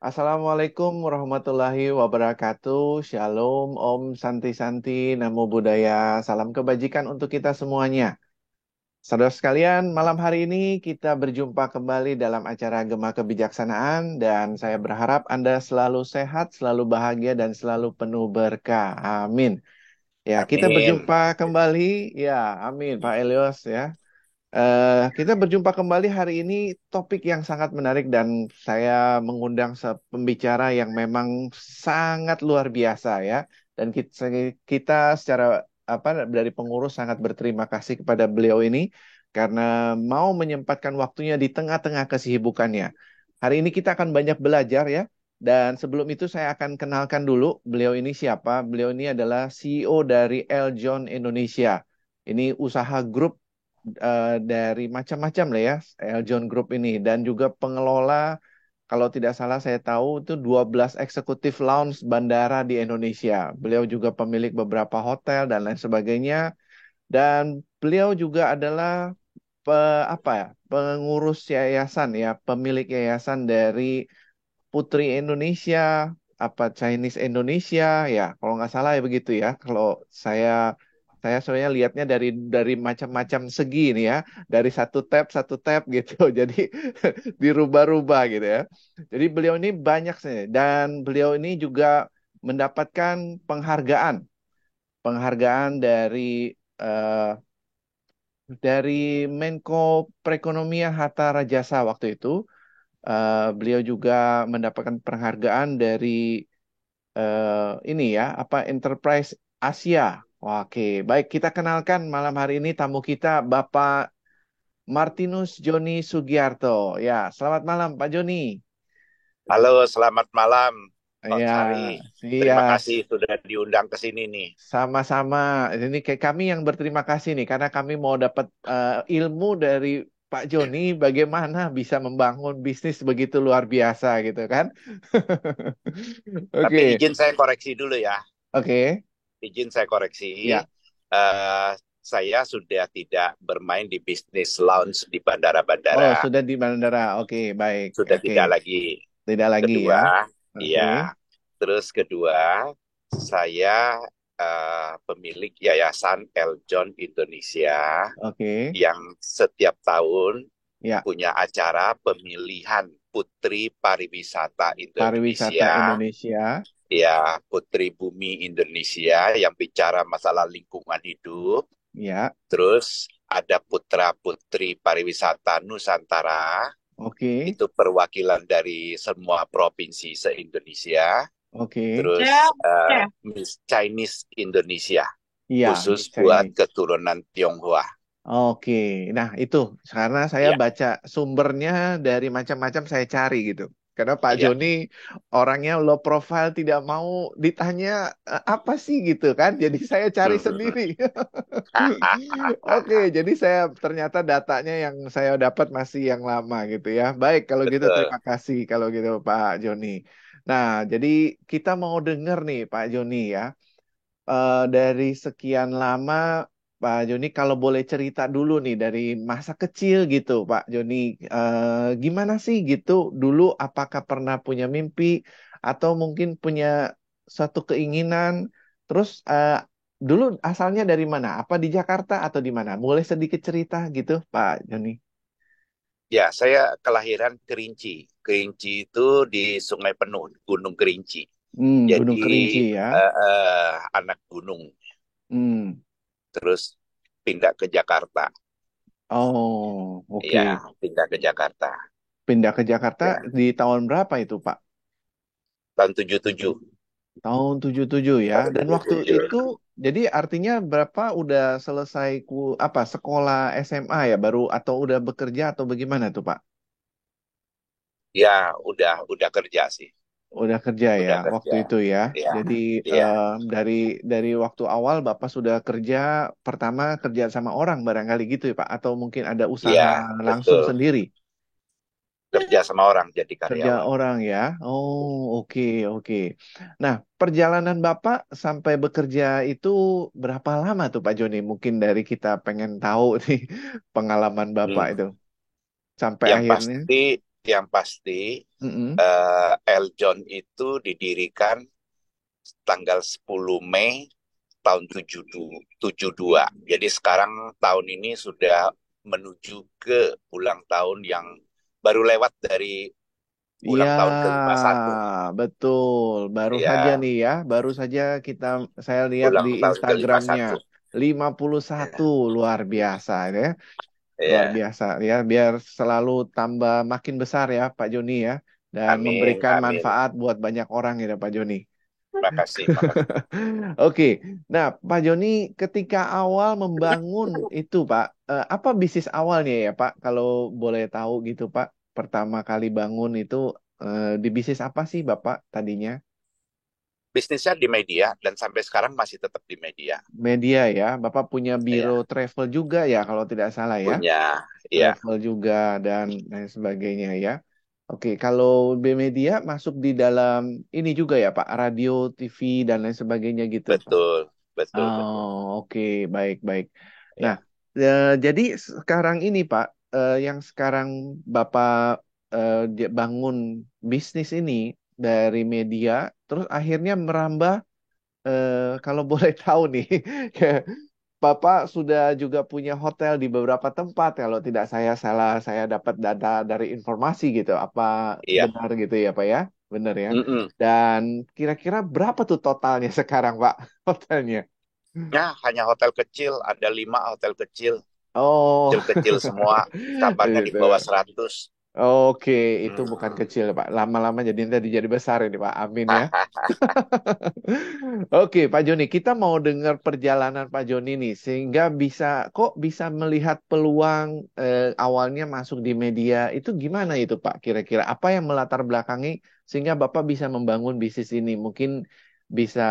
Assalamualaikum warahmatullahi wabarakatuh. Shalom, Om Santi Santi, Namo Buddhaya. Salam kebajikan untuk kita semuanya. Saudara sekalian, malam hari ini kita berjumpa kembali dalam acara Gema Kebijaksanaan dan saya berharap Anda selalu sehat, selalu bahagia dan selalu penuh berkah. Amin. Ya, kita Amin. berjumpa kembali. Ya, amin Pak Elios ya. Kita berjumpa kembali hari ini topik yang sangat menarik dan saya mengundang pembicara yang memang sangat luar biasa ya. Dan kita secara apa dari pengurus sangat berterima kasih kepada beliau ini karena mau menyempatkan waktunya di tengah-tengah kesibukannya. Hari ini kita akan banyak belajar ya. Dan sebelum itu saya akan kenalkan dulu beliau ini siapa. Beliau ini adalah CEO dari Eljon Indonesia. Ini usaha grup dari macam-macam lah ya, Eljon Group ini dan juga pengelola kalau tidak salah saya tahu itu 12 eksekutif lounge bandara di Indonesia. Beliau juga pemilik beberapa hotel dan lain sebagainya dan beliau juga adalah apa ya, pengurus yayasan ya, pemilik yayasan dari Putri Indonesia, apa Chinese Indonesia ya, kalau nggak salah ya begitu ya. Kalau saya soalnya lihatnya dari macam-macam segi ini ya, dari satu tab gitu. Jadi dirubah-rubah gitu ya. Jadi beliau ini banyak sih dan beliau ini juga mendapatkan penghargaan, penghargaan eh, dari Menko Perekonomian Hatta Rajasa waktu itu. Beliau juga mendapatkan penghargaan dari ini ya, apa Enterprise Asia. Oke, baik kita kenalkan malam hari ini tamu kita Bapak Martinus Joni Sugiarto. Ya, selamat malam Pak Joni. Halo, selamat malam, Bang Ya, Sari. Terima iya, kasih sudah diundang ke sini nih. sama-sama. Ini kayak kami yang berterima kasih nih karena kami mau dapat ilmu dari Pak Joni bagaimana bisa membangun bisnis begitu luar biasa gitu kan. Tapi Oke, izin saya koreksi dulu ya. oke. Izin saya koreksi. Ya. Eh, saya sudah tidak bermain di bisnis lounge di Oh, bandara-bandara. sudah di bandara. Oke, baik. Sudah Oke, tidak lagi. tidak lagi ya. Kedua, Oke, iya. Terus kedua, saya pemilik Yayasan Eljon Indonesia oke. yang setiap tahun Ya, punya acara pemilihan Putri Pariwisata pariwisata Indonesia, Indonesia. ya Putri Bumi Indonesia yang bicara masalah lingkungan hidup. Ya, Terus ada Putra Putri Pariwisata Nusantara, oke, itu perwakilan dari semua provinsi se-Indonesia. oke. Terus Miss Chinese Indonesia, Iya, khusus Miss buat Chinese. keturunan Tionghoa. Oke, nah itu karena saya Iya, baca sumbernya dari macam-macam saya cari gitu. Karena Pak iya. Joni orangnya low profile tidak mau ditanya apa sih gitu kan. Jadi saya cari sendiri. Oke, jadi saya ternyata datanya yang saya dapat masih yang lama gitu ya. Baik, kalau gitu Betul. terima kasih kalau gitu Pak Joni. Nah, jadi kita mau dengar nih Pak Joni ya. Dari sekian lama Pak Joni kalau boleh cerita dulu nih dari masa kecil gitu Pak Joni. Gimana sih gitu dulu apakah pernah punya mimpi atau mungkin punya suatu keinginan terus dulu asalnya dari mana? Apa di Jakarta atau di mana? Boleh sedikit cerita gitu Pak Joni. Ya, saya kelahiran Kerinci. Kerinci itu di Sungai Penuh, Gunung Kerinci. Gunung Jadi Kerinci ya. anak gunung, Hmm. terus pindah ke Jakarta. Oh, oke. Ya, pindah ke Jakarta. Pindah ke Jakarta Ya, di tahun berapa itu Pak? tahun 77. Tahun 77 ya. Tahun Dan waktu 77. itu jadi artinya berapa udah selesai apa sekolah SMA ya baru atau udah bekerja atau bagaimana tuh Pak? Ya, udah kerja sih. Udah kerja ya Udah waktu kerja. itu ya. Ya, Jadi ya, dari waktu awal Bapak sudah kerja pertama kerja sama orang barangkali gitu ya Pak atau mungkin ada usaha ya, langsung betul. sendiri? Kerja sama orang jadi Kerja karyawan. orang ya. Oh, oke, oke. Nah, perjalanan Bapak sampai bekerja itu berapa lama tuh Pak Joni? Mungkin dari kita pengen tahu nih pengalaman Bapak Hmm. itu sampai Yang akhirnya. pasti yang pasti Mm-mm. Eljon itu didirikan tanggal 10 Mei tahun 72. Jadi sekarang tahun ini sudah menuju ke ulang tahun yang baru lewat dari Ya, ulang tahun ke-51. betul. Baru saja Ya, nih ya, baru saja saya lihat ulang di tahun Instagramnya ke-51. 51, Ya, luar biasa ya. Luar ya. biasa ya, biar selalu tambah makin besar ya Pak Joni ya, dan Amin, memberikan amin. manfaat buat banyak orang ya Pak Joni. Makasih, makasih. Oke, nah Pak Joni ketika awal membangun itu Pak, apa bisnis awalnya ya Pak? Kalau boleh tahu gitu Pak, pertama kali bangun itu di bisnis apa sih Bapak tadinya? Bisnisnya di media dan sampai sekarang masih tetap di media. Media ya, Bapak punya biro Ya, travel juga ya kalau tidak salah ya, punya. Ya, travel juga dan lain sebagainya ya. Oke, kalau B Media masuk di dalam ini juga ya Pak, radio, TV dan lain sebagainya gitu Pak. betul, betul, betul. Oh, oke, baik, baik. Nah, Ya, jadi sekarang ini Pak, yang sekarang Bapak bangun bisnis ini dari media, terus akhirnya merambah, kalau boleh tahu nih, Bapak sudah juga punya hotel di beberapa tempat. Kalau tidak saya salah, saya dapat data dari informasi gitu. Apa iya. benar gitu ya Pak ya? Benar ya. Mm-mm. Dan kira-kira berapa tuh totalnya sekarang Pak hotelnya? Ya, hanya hotel kecil, ada 5 hotel kecil, Oh, kecil-kecil semua, kamarnya di itu. bawah 100. Oke, itu bukan Hmm. kecil, Pak. Lama-lama jadi besar ini, Pak. Amin ya. Oke, Pak Joni, kita mau dengar perjalanan Pak Joni nih, sehingga kok bisa melihat peluang awalnya masuk di media itu gimana itu, Pak? Kira-kira apa yang melatar belakangi sehingga Bapak bisa membangun bisnis ini? Mungkin bisa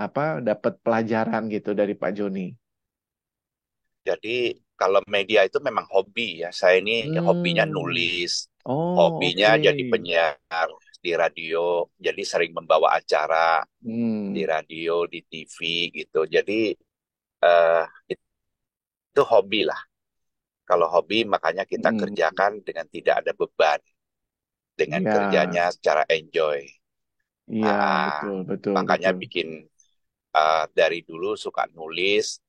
apa dapat pelajaran gitu dari Pak Joni. Jadi kalau media itu memang hobi ya. Saya ini hobinya Hmm. nulis, Oh, hobinya jadi oke. penyiar di radio, jadi sering membawa acara di Hmm. radio, di TV gitu. Jadi eh, itu hobi lah. Kalau hobi makanya kita Hmm. kerjakan dengan tidak ada beban, dengan Ya, kerjanya secara enjoy. iya, Ah, betul, betul, makanya betul. bikin dari dulu suka nulis,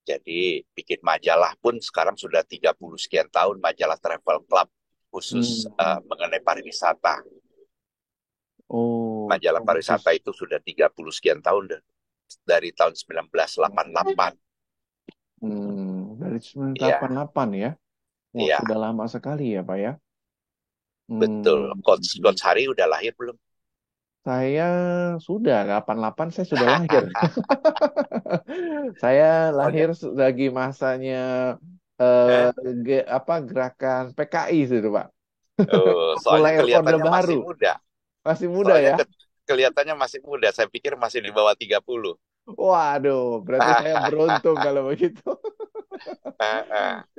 jadi bikin majalah pun sekarang sudah 30 sekian tahun, majalah Travel Club khusus Hmm. mengenai pariwisata. Oh, Majalah pariwisata khusus. itu sudah 30 sekian tahun dari tahun 1988. Dari Iya, 1988 ya. Wah, iya, sudah lama sekali ya, Pak ya. betul. Hmm. Coach Hari udah lahir belum? Saya sudah 88 saya sudah lahir. Saya Oh, lahir ya. lagi masanya eh, Eh? apa gerakan PKI itu, Pak. Soalnya Mulai Orde kelihatannya Baru. masih muda. Masih muda Soalnya ya. kelihatannya masih muda. Saya pikir masih di bawah 30. Waduh, berarti saya beruntung kalau begitu.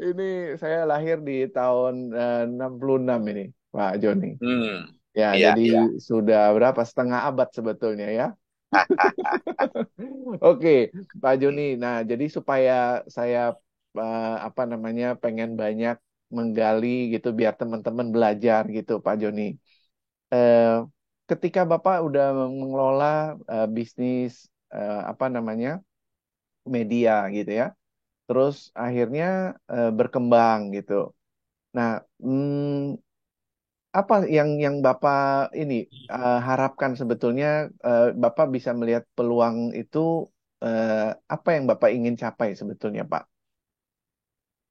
Ini saya lahir di tahun 66 ini, Pak Joni. Hmm, Ya, iya, jadi iya. sudah berapa? Setengah abad sebetulnya ya. Oke, Pak Joni. Hmm. Nah, jadi supaya saya apa namanya pengen banyak menggali gitu biar teman-teman belajar gitu, Pak Joni. Eh, ketika Bapak udah mengelola bisnis apa namanya media gitu ya, terus akhirnya berkembang gitu. Nah, apa yang Bapak ini harapkan sebetulnya Bapak bisa melihat peluang itu eh, apa yang Bapak ingin capai sebetulnya, Pak?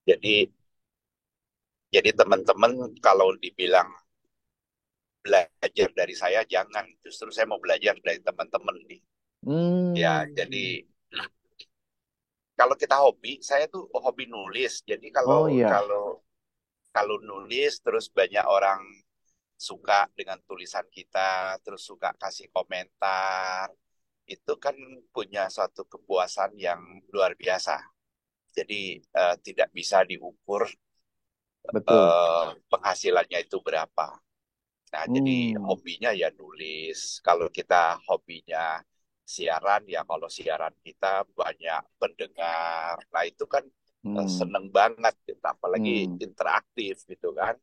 Jadi jadi teman-teman kalau dibilang belajar dari saya jangan, justru saya mau belajar dari teman-teman nih. Ya, Hmm. jadi kalau kita hobi, saya tuh hobi nulis. Jadi Oh kalau iya. kalau kalau nulis terus banyak orang suka dengan tulisan kita, terus suka kasih komentar, itu kan punya suatu kepuasan yang luar biasa. Jadi tidak bisa diukur Betul. penghasilannya itu berapa. Nah, jadi Hmm. hobinya ya nulis. Kalau kita hobinya siaran, ya kalau siaran kita banyak pendengar. Nah, itu kan Hmm. seneng banget, gitu. Apalagi Hmm. interaktif gitu kan.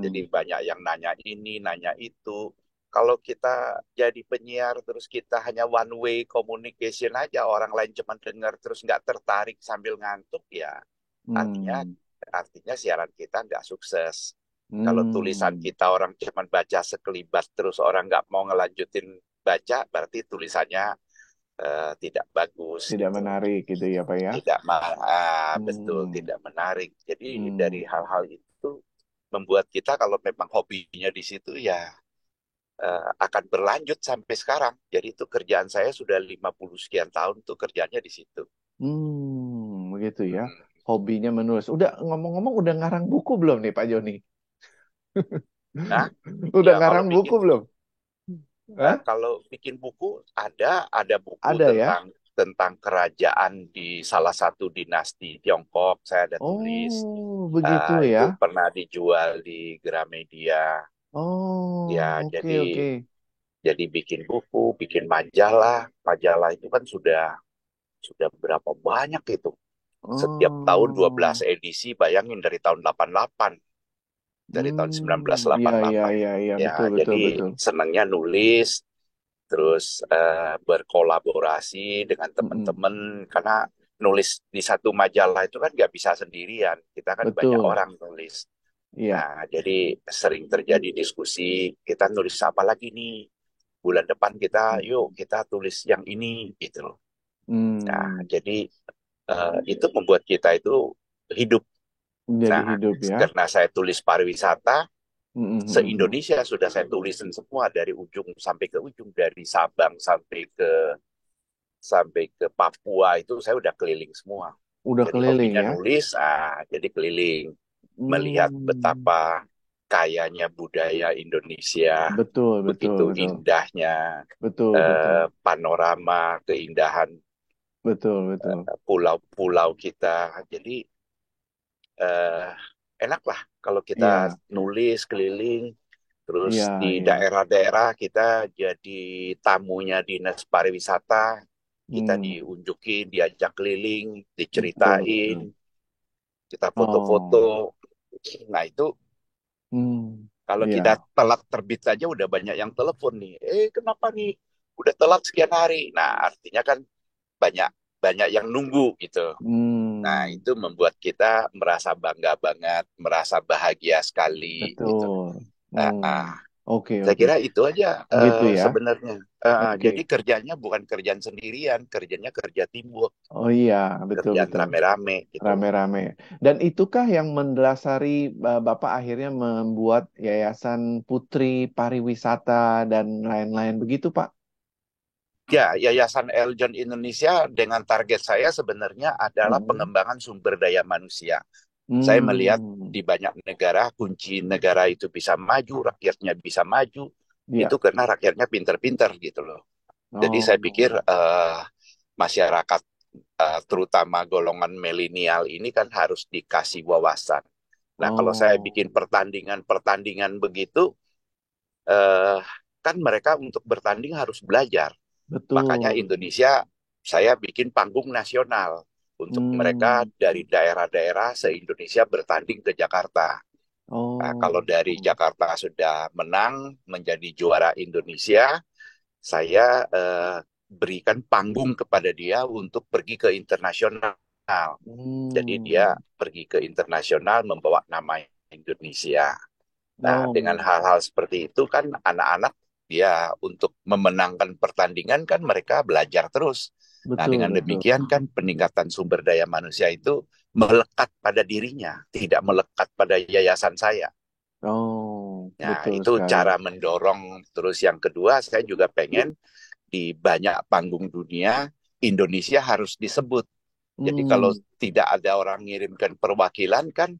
Jadi banyak yang nanya ini, nanya itu. Kalau kita jadi penyiar terus kita hanya one way communication aja, orang lain cuma dengar terus nggak tertarik sambil ngantuk, ya artinya Hmm. artinya siaran kita nggak sukses. Kalau tulisan Hmm. kita orang cuma baca sekelibat terus orang nggak mau ngelanjutin baca, berarti tulisannya tidak bagus Tidak gitu. menarik gitu ya, Pak ya. Tidak betul, Hmm. tidak menarik. Jadi dari Hmm. hal-hal itu membuat kita kalau memang hobinya di situ ya akan berlanjut sampai sekarang. Jadi itu kerjaan saya sudah 50 sekian tahun tuh kerjanya di situ. Begitu ya. Hmm. Hobinya menulis. Udah ngomong-ngomong, udah ngarang buku belum nih, Pak Joni? Nah, Udah ya kalau ngarang buku bikin belum? Hah? kalau bikin buku ada buku Ada ya? tentang kerajaan di salah satu dinasti Tiongkok. Saya ada tulis. Oh, begitu ya. Itu pernah dijual di Gramedia. Oh, Ya, oke, jadi oke. bikin buku, bikin majalah. Majalah itu kan sudah berapa banyak itu. Setiap tahun Oh, 12 edisi, bayangin dari tahun 88, dari tahun iya, iya, 1988. iya, iya, Ya, betul, betul, jadi betul. senangnya nulis, terus berkolaborasi dengan Mm-mm. teman-teman, karena nulis di satu majalah itu kan nggak bisa sendirian, kita kan banyak Betul, orang nulis. iya. Nah, jadi sering terjadi diskusi, kita nulis apa lagi nih? Bulan depan kita, yuk kita tulis yang ini, gitu loh. Nah, Hmm, jadi itu membuat kita itu hidup. jadi Nah, hidup ya. karena saya tulis pariwisata, Mm-mm. se-Indonesia sudah saya tulisin semua dari ujung sampai ke ujung, dari Sabang sampai ke Papua itu saya udah keliling semua. Udah Jadi keliling hobinya ya. nulis, jadi keliling melihat Hmm, betapa kayanya budaya Indonesia, betul, betul, begitu betul, indahnya betul, betul, panorama, keindahan betul, betul. pulau-pulau kita. Jadi eh, enak lah kalau kita Iya, nulis keliling, terus iya, di iya. daerah-daerah kita jadi tamunya dinas pariwisata, kita Hmm, diunjukin, diajak keliling, betul, betul. diceritain, kita Oh, foto-foto. Nah itu kalau iya. kita telat terbit saja udah banyak yang telepon nih. Kenapa nih? Udah telat sekian hari. Nah artinya kan banyak banyak yang nunggu gitu. Nah, Hmm, itu membuat kita merasa bangga banget, merasa bahagia sekali gitu. betul. Nah, Oke, saya oke. kira itu aja Gitu ya. sebenarnya. Jadi Oke. kerjanya bukan kerjaan sendirian, kerjanya kerja teamwork, Oh iya, betul, kerjaan betul. rame-rame gitu. Rame-rame. Dan itukah yang mendasari Bapak akhirnya membuat Yayasan Putri Pariwisata dan lain-lain begitu, Pak? Ya, Yayasan Eljon Indonesia dengan target saya sebenarnya adalah Mm-mm. pengembangan sumber daya manusia. Saya melihat Hmm, di banyak negara, kunci negara itu bisa maju, rakyatnya bisa maju, itu ya. karena rakyatnya pinter-pinter gitu loh. Jadi saya pikir Oh, masyarakat terutama golongan milenial ini kan harus dikasih wawasan. Nah, kalau saya oh, bikin pertandingan-pertandingan begitu, eh, kan mereka untuk bertanding harus belajar. Makanya betul. Indonesia saya bikin panggung nasional untuk mereka Hmm, dari daerah-daerah se-Indonesia bertanding ke Jakarta. Nah, oh, kalau dari Jakarta sudah menang menjadi juara Indonesia, saya berikan panggung kepada dia untuk pergi ke internasional. Jadi dia hmm, pergi ke internasional membawa nama Indonesia. Nah, dengan oh, hal-hal seperti itu kan anak-anak dia untuk memenangkan pertandingan kan mereka belajar terus. Nah, betul, dengan betul. demikian kan peningkatan sumber daya manusia itu melekat pada dirinya, tidak melekat pada yayasan saya. Oh, Nah, betul itu sekali. cara mendorong. Terus yang kedua, saya juga pengen di banyak panggung dunia, Indonesia harus disebut. Jadi kalau Hmm, tidak ada orang mengirimkan perwakilan, kan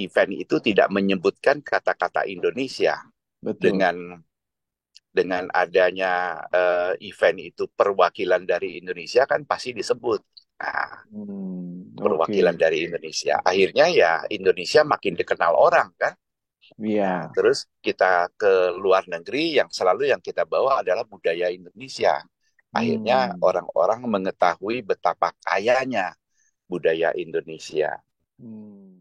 event itu tidak menyebutkan kata-kata Indonesia. betul. Dengan adanya event itu perwakilan dari Indonesia kan pasti disebut. Nah, Oke. perwakilan dari Indonesia. Akhirnya ya Indonesia makin dikenal orang kan. Nah, Iya. terus kita ke luar negeri yang selalu yang kita bawa adalah budaya Indonesia. Akhirnya Hmm. orang-orang mengetahui betapa kayanya budaya Indonesia. Hmm.